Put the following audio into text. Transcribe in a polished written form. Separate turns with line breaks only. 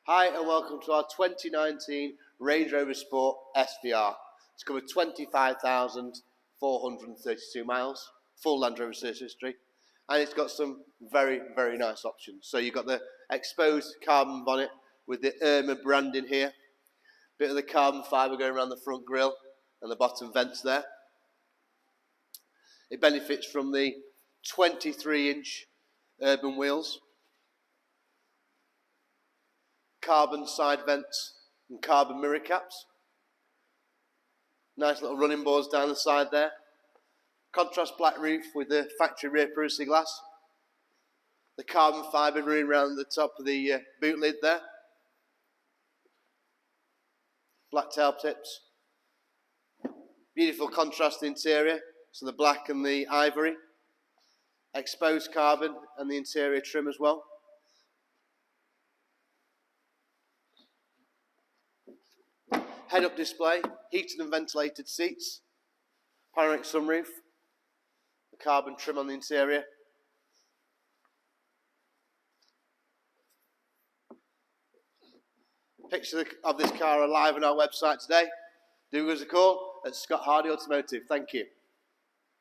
Hi and welcome to our 2019 Range Rover Sport SVR. It's covered 25,432 miles, full Land Rover service history, and it's got some very, very nice options. So you've got the exposed carbon bonnet with the Irma branding here, bit of the carbon fibre going around the front grille and the bottom vents there. It benefits from the 23-inch urban wheels, carbon side vents and carbon mirror caps. Nice little running boards down the side there. Contrast black roof with the factory rear privacy glass. The carbon fibre running around the top of the boot lid there. Black tail tips. Beautiful contrast interior, so the black and the ivory. Exposed carbon and the interior trim as well. Head-up display, heated and ventilated seats, panoramic sunroof, the carbon trim on the interior. Pictures of this car are live on our website today. Do give us a call at Hardy Automotive. Thank you.